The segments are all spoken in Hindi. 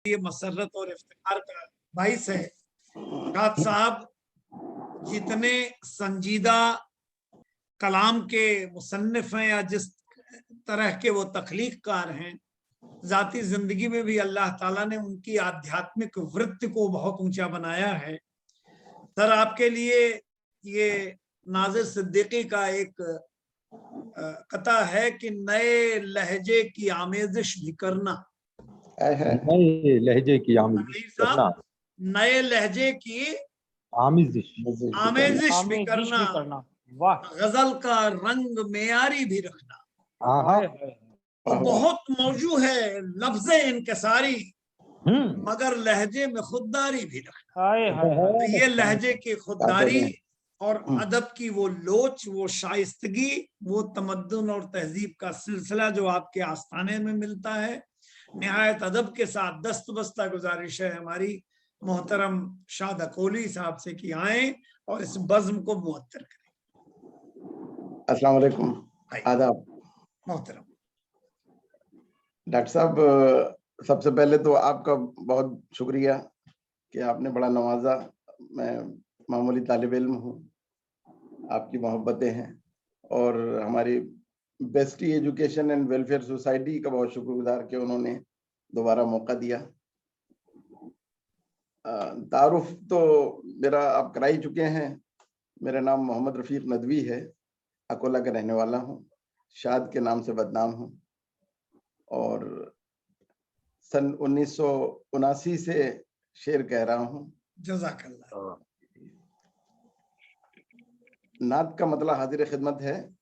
ये मसरत और इफ्तिखार का बाइस है। शाद साहब जितने संजीदा कलाम के मुसन्निफ हैं या जिस तरह के वो तख्लीककार हैं, जाती जिंदगी में भी अल्लाह ताला ने उनकी आध्यात्मिक वृत्ति को बहुत ऊंचा बनाया है। सर, आपके लिए ये नाज़िर सिद्दीकी का एक कथा है कि नए लहजे की आमेजिश भी करना। नए लहजे की आमेजिश करना, नए लहजे की आमेजिश भी करना, वाह। गजल का रंग मेयारी भी रखना। तो बहुत मौजू है लफ्ज़े इनकसारी, मगर लहजे में खुददारी भी रखना। तो ये लहजे की खुददारी और अदब की वो लोच, वो शाइस्तगी, वो तमद्दुन और तहजीब का सिलसिला जो आपके आस्थाने में मिलता है, निहायत अदब के साथ दस्तबस्ता गुजारिश है हमारी मोहतरम शाद अकोली साहब से कि आए और इस बज़्म को मुअत्तर करें। अस्सलाम वालेकुम, आदाब। मोहतरम डॉक्टर साहब, सबसे पहले तो आपका बहुत शुक्रिया कि आपने बड़ा नवाजा। मैं मामूली तालिब इल्म हूँ, आपकी मोहब्बतें हैं और हमारी bestie education and welfare society का बहुत शुक्रगुजार कि उन्होंने दोबारा मौका दिया। तारुफ तो मेरा आप करा ही चुके हैं। मेरा नाम मोहम्मद रफीक नदवी है, अकोला का रहने वाला हूँ, शाद के नाम से बदनाम हूँ और सन 1979 से शेर कह रहा हूँ। जज़ाकल्लाह। नात का मतलब हाजिर खिदमत है।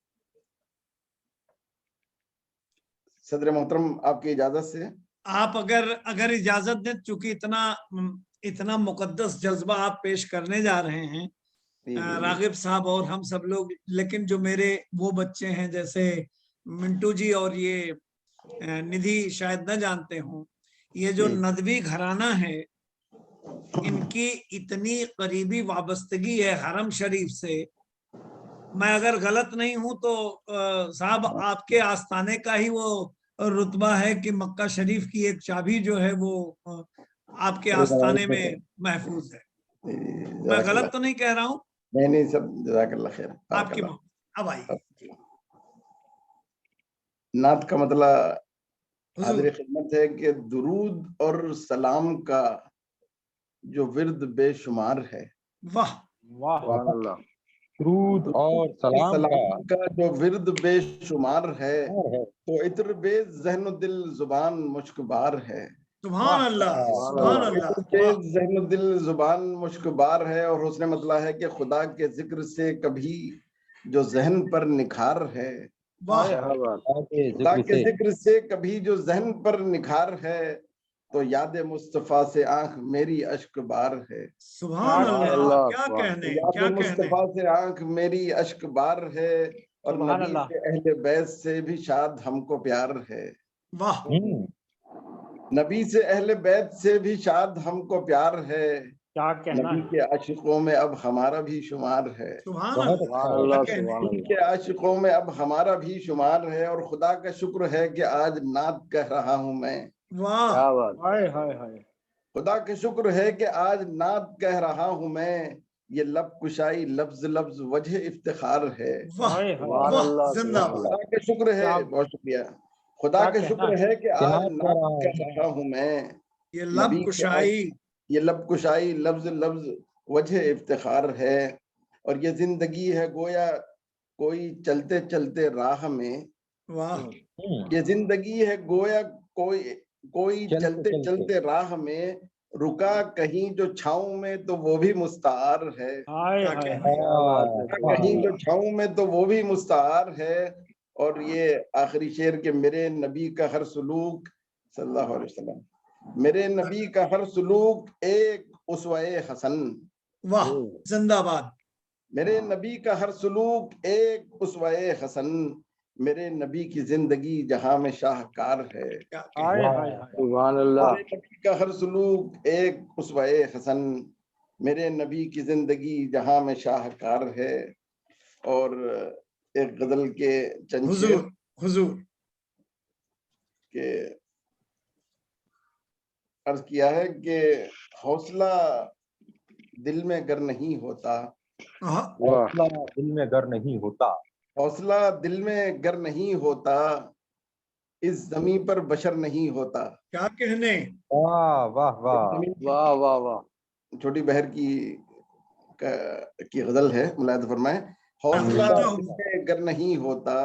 सदर मोहतरम, आपकी इजाजत से आप अगर इजाजत दें, चूंकि इतना मुकद्दस जज्बा आप पेश करने जा रहे हैं रागिब साहब और हम सब लोग, लेकिन जो मेरे वो बच्चे हैं जैसे मिंटू जी और ये निधि शायद न जानते हों, ये जो नदवी घराना है इनकी इतनी करीबी वाबस्तगी है हरम शरीफ से। मैं अगर गलत नहीं हूं तो साहब आपके आस्थाने का ही वो रुतबा है कि मक्का शरीफ की एक चाबी जो है वो आपके आस्थाने में महफूज है। मैं गलत तो नहीं कह रहा हूं? नहीं, सब जज़ाकल्लाह खैर। आपकी अब आइए। नात का मतलब हाजिर खिदमत है कि दुरूद और सलाम का जो विर्द बेशुमार है। वाह वाह अल्लाह। दुरूद और सलाम का जो विर्द बेशुमार है, तो इत्र बे ज़हन दिल जुबान मुश्कबार है। सुभान अल्लाह, सुभान अल्लाह। ज़हन दिल जुबान मुश्कबार है और उसने मतलब है कि खुदा के जिक्र से कभी जो जहन पर निखार है, खुदा के जिक्र से कभी जो जहन पर निखार है, तो याद मुस्तफा से आंख मेरी अश्क बार है। सुभान अल्लाह, क्या कहने, याद मुस्तफा से आंख मेरी अश्क बार है और नबी से अहले बैत से भी शाद हमको प्यार है। वाह। नबी से अहले बैत से भी शाद हमको प्यार है, क्या कहना। नबी के आशिकों में अब हमारा भी शुमार है। नबी के आशिकों में अब हमारा भी शुमार है और खुदा का शुक्र है कि आज नात कह रहा हूं मैं। वाह। खुदा का शुक्र है कि आज नात कह रहा हूं मैं। ये लब कुशाई लफ्ज लफ्ज वजह इफ्तिखार है। खुदा का शुक्र है, बहुत शुक्रिया। खुदा का शुक्र है कि आज नात कह रहा हूं मैं। ये लब कुशाई लफ्ज लफ्ज वजह इफ्तिखार है और ये जिंदगी है गोया कोई चलते चलते राह में। वाह। ये जिंदगी है गोया कोई चलते चलते राह में, रुका कहीं जो छाँव में तो वो भी मुस्तार है। कहीं जो छाँव में तो वो भी मुस्तार है। और ये आखिरी शेर के मेरे नबी का हर सुलूक सल्लल्लाहु अलैहि वसल्लम, मेरे नबी का हर सुलूक एक उसवाए हसन। वाह, जिंदाबाद। मेरे नबी का हर सुलूक एक उसवाए हसन, मेरे नबी की जिंदगी जहां में शाहकार है। सुभान अल्लाह। मेरे नबी का हर सुलूक एक उसवाए हसन, मेरे नबी की जिंदगी जहां में शाहकार है। और एक गजल के चंद शेर हुजूर के अर्ज किया है कि हौसला दिल में गर नहीं होता, हौसला दिल में गर नहीं होता, हौसला दिल में गर नहीं होता, इस जमीन पर बशर नहीं होता। क्या कहने, वाह वाह वाह वाह वाह वाह। छोटी बहर की गजल है, मुलायदा फरमाए। हौसला दिल में गर नहीं होता,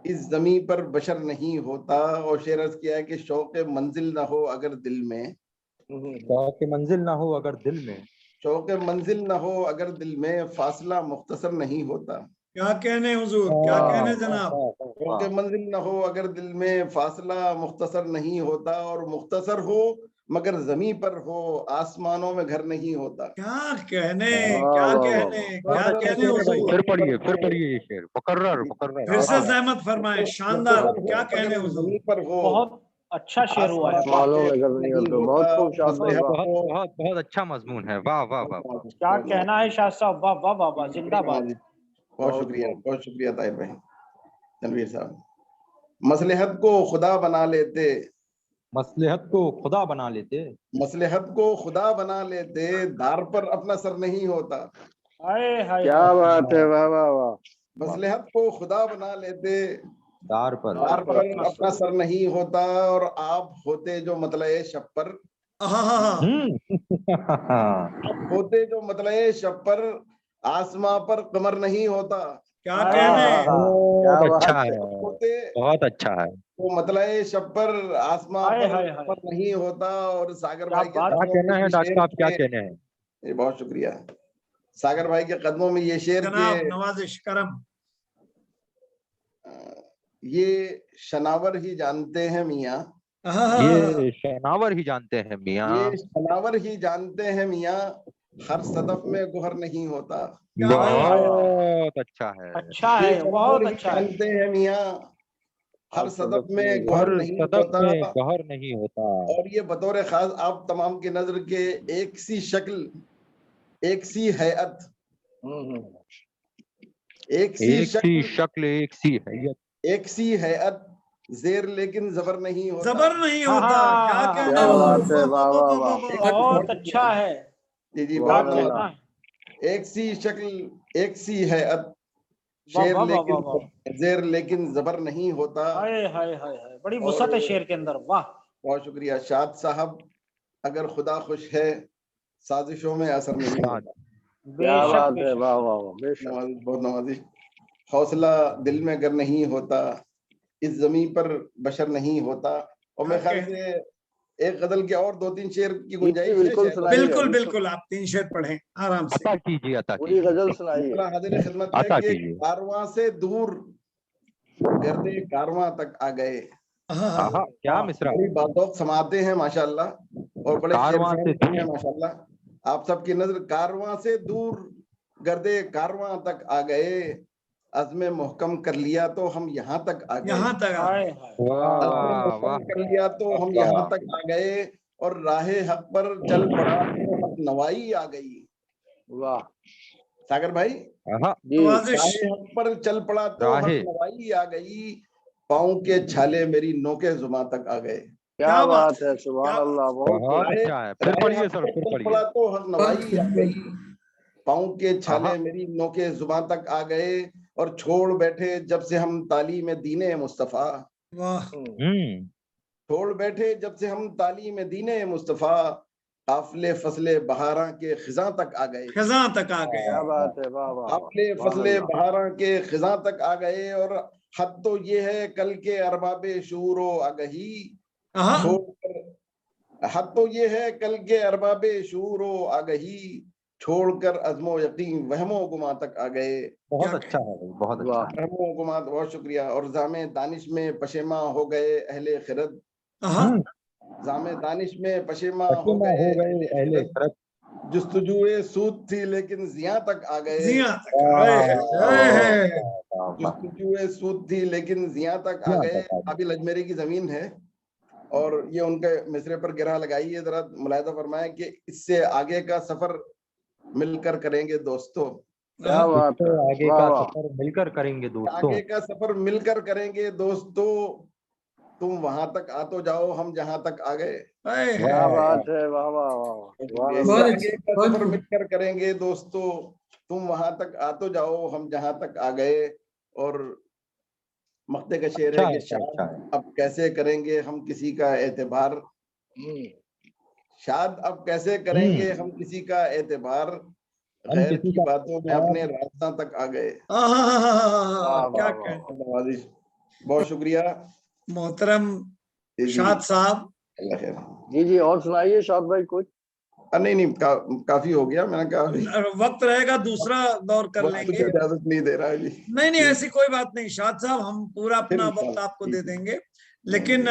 इस जमीन पर बशर नहीं होता। और शेर अर्ज किया है कि शौक मंजिल ना हो अगर दिल में, शौक मंजिल ना हो अगर दिल में, शौक मंजिल ना हो अगर दिल में, फासला मुख्तसर नहीं होता। क्या कहने हुजूर, क्या कहने जनाब। शौक मंजिल ना हो अगर दिल में, फासला मुख्तसर नहीं होता। और मुख्तसर हो मगर जमी पर हो, आसमानों में घर नहीं होता। क्या कहने, क्या कहने, क्या कहने हुजूर। फिर पढ़िए ये शेर, मुकर्रर मुकर्रर। फिर से जहमत फरमाएं, शानदार, क्या कहने हुजूर। जमी पर हो, बहुत अच्छा शेर हुआ है। बहुत बहुत अच्छा मजमून है। वाह वाह वाह वाह। क्या कहना है शाह साहब, वाह वाह वाह वाह, जिंदाबाद। बहुत शुक्रिया ताहिर भाई, तनवीर साहब। मसलहत को खुदा बना लेते, मसलहत को खुदा बना लेते, मसलहत को खुदा बना लेते, दार पर अपना सर नहीं होता। हाय हाय, क्या बात है, वाह वाह वाह। मसलहत को खुदा बना लेते, दार पर अपना सर नहीं होता। और आप होते जो मतलब शब पर, आप होते जो मतलब शब पर, आसमां पर कमर नहीं होता। क्या कहने, बहुत अच्छा है, होते बहुत अच्छा है। तो मतलब शब पर, आसमां पर कमर नहीं होता। और सागर भाई क्या कहना है डॉक्टर साहब, क्या कहना है। बहुत शुक्रिया। सागर भाई के कदमों में ये शेर जनाब के, नवाजिश करम। ये शनावर ही जानते हैं मियाँ, ये शनावर ही जानते हैं मियाँ, ये शनावर ही जानते हैं मियाँ, हर सदफ में गुहर नहीं होता। बहुत अच्छा है, अच्छा है, बहुत अच्छा है। जानते हैं मियाँ, हर सदफ में गुहर नहीं सदफ में होता। गहर नहीं होता। और ये बतौर खास आप तमाम की नजर के, एक सी शक्ल, एक सी हैयत, एक सी शक्ल, एक सी हैयत, एक सी हैयत, जेर लेकिन जबर नहीं होता। जबर नहीं होता। क्या कहने क्या बात है, हुजूर। वाह वाह वाह। बहुत अच्छा है। जी जी, क्या बहुत कहना है। एक सी शक्ल, एक सी हैयत, वाह शेर वाह वाह लेकिन वाह, जेर लेकिन जबर नहीं होता। हाय हाय हाय हाय, बड़ी वुसअत है शेर के अंदर, वाह। बहुत शुक्रिया। शाद साहब, अगर खुदा खुश है, साजिशों में असर नहीं होता। क्या बेशक बात है, बेशक। वाह वाह वाह, बेशक। नवाजिश, बहुत नवाजिश। हौसला दिल में अगर नहीं होता, इस जमीन पर बशर नहीं होता। और मेरे ख्याल से एक गजल के और 2-3 शेर की गुंजाइश है। बिल्कुल बिल्कुल, आप 3 शेर पढ़ें आराम से। अता कीजिए, अता पूरी कीजिए, गजल सुनाइए। हाजिर खिदमत है अता कि कीजिए। कारवां से दूर गर्दे कारवां तक आ गए। क्या मिसरा, बड़ी बातों समाते हैं माशाल्लाह, और बड़े शेर कारवां से फहम हैं माशाल्लाह। आप सबकी नजर, कारवां से दूर गर्दे कारवां तक आ गए, अज़्म मुहकम कर लिया तो हम यहाँ तक आ गए। यहाँ तक हाय हाय, अज़्म मुहकम कर लिया तो हम यहाँ तक आ गए, और राहे हक पर चल पड़ा तो हक नवाई आ गई। वाह सागर भाई, जी, राहे हक पर चल पड़ा तो हक नवाई आ गई, पाँव के छाले मेरी नोके जुमा तक आ गए। क्या बात है, सुभान अल्लाह, बहुत अच्छा है। फिर पढ़िए सर, फिर पढ़िए। पड़ा तो हक नवाई आ गई, पाँव के छाले मेरी नोके जुबां तक आ गए, और छोड़ बैठे जब से हम तालीम दीने मुस्तफा, छोड़ बैठे जब से हम तालीम दीने मुस्तफा, काफिले फसले बहारा के खिजा तक आ गए। खिजा तक आ गए। क्या बात है, वाह वाह। काफिले फसले बहारा के खिजा तक आ गए, और हद तो ये है कल के अरबाबे शूरो आगही, छोड़कर हद तो ये है कल के अरबाबे शूरो आगही, छोड़कर अज़्मो यकीन वहमो गुमा तक आ गए। बहुत अच्छा है, बहुत अच्छा। वहमो गुमा, बहुत शुक्रिया। और जामे दानिश में पशेमा हो गए अहले खिरत, जामे दानिश में पशेमा हो गए अहले खिरत, जुस्तजुए सूद थी लेकिन जिया तक आ गए। जुस्तजुए सूद थी लेकिन जिया तक आ गए। काबिल अजमेरी की जमीन है, और ये उनके मिसरे पर गिरा लगाइए, जरा मुलाहिजा फरमाएं कि इससे आगे का सफर मिलकर करेंगे दोस्तों। क्या बात है, आगे का सफर मिलकर करेंगे दोस्तों, आगे का सफर मिलकर करेंगे दोस्तों, तुम वहां तक आ तो जाओ हम जहां तक आ गए। क्या बात है, वाह वाह वाह, सुभान इससे अल्लाह। आगे का सफर मिलकर करेंगे दोस्तों, तुम वहां तक आ तो जाओ हम जहां तक आ गए। और मक्ते का शेर है कि शाद अब कैसे करेंगे हम किसी का एतबार, शाद अब कैसे करेंगे हम किसी का एतबार, गैर की बातों में अपने रास्ता तक आ गए। क्या कहें। नवाजिश, बहुत शुक्रिया मोहतरम जी। शाद साहब। अल्लाह खैर। जी, और सुनाइए शाद भाई कुछ। नहीं, काफी हो गया, मैंने कहा वक्त रहेगा दूसरा दौर कर वक्त लेंगे। इजाजत नहीं दे रहा है जी। नहीं, ऐसी कोई बात नहीं शाद साहब, हम पूरा अपना वक्त आपको दे देंगे। लेकिन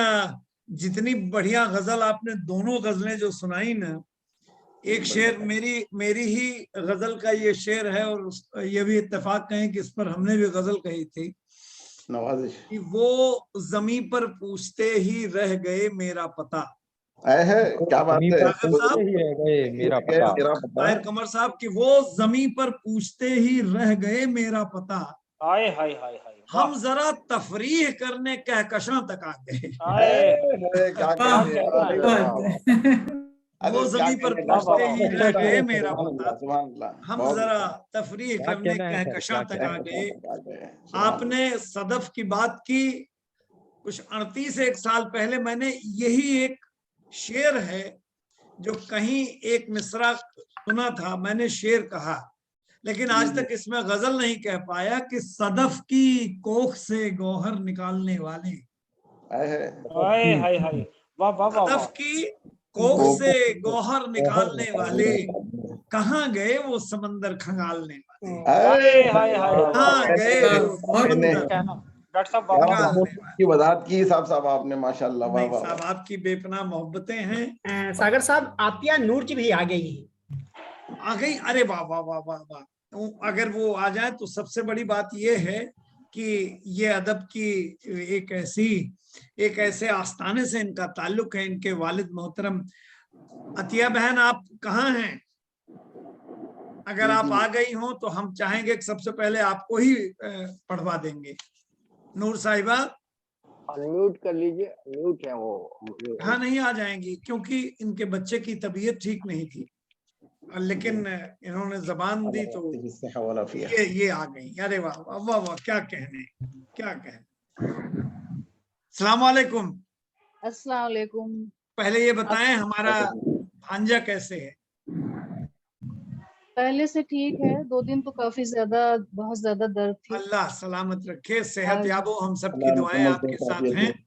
जितनी बढ़िया गजल आपने दोनों गजलें जो सुनाई ना, एक शेर मेरी ही गजल का ये शेर है, और ये भी इत्तेफाक कहें कि इस पर हमने भी गजल कही थी नवाजिश कि वो जमी पर पूछते ही रह गए मेरा पता। है, क्या बात है। मेरा पता, ताहिर कमर साहब की वो जमी पर पूछते ही रह गए मेरा पता, हाय हाय हाय हाय, हम जरा तफरीह करने कहकशां तक आ गए। क्या वो जमी पर पूछते ही रह गए मेरा पता, हम जरा तफरीह करने कहकशां तक आ गए। आपने सदफ की बात की, कुछ 38 साल पहले मैंने यही एक शेर है जो कहीं एक मिसरा सुना था, मैंने शेर कहा, लेकिन आज तक इसमें गजल नहीं कह पाया कि सदफ की कोख से गौहर निकालने वाले, हाय हाय हाय, वाह वाह वाह, सदफ की कोख से गौहर निकालने वाले, कहाँ गए वो समंदर खंगालने वाले, कहाँ गए वो समंदर डॉक्टर साहब की वजाहत की साहब आपने, माशाल्लाह। नहीं साहब, आपकी बेपनाह मोहब्बतें हैं। सागर साहब, आतिया नूर जी भी आ गई आ गई, अरे वाह वाह वाह वाह वाह। अगर वो आ जाए तो सबसे बड़ी बात ये है कि ये अदब की एक ऐसे आस्थाने से इनका ताल्लुक है। इनके वालिद मोहतरम अतिया बहन, आप कहाँ हैं? अगर आप आ गई हो तो हम चाहेंगे कि सबसे पहले आपको ही पढ़वा देंगे। नूर साहिबा अनम्यूट कर लीजिए, अनम्यूट है वो। हाँ, नहीं आ जाएंगी क्योंकि इनके बच्चे की तबीयत ठीक नहीं थी, लेकिन इन्होंने जबान दी तो ये आ गई। अरे वाह वाह वाह वाह, क्या कहने, क्या कहने। अस्सलाम वालेकुम। अस्सलाम वालेकुम। पहले ये बताएं हमारा भांजा कैसे है? पहले से ठीक है, 2 दिन तो काफी ज्यादा, बहुत ज्यादा दर्द थी। अल्लाह सलामत रखे, सेहत याब हो, हम सबकी दुआएं आपके साथ हैं।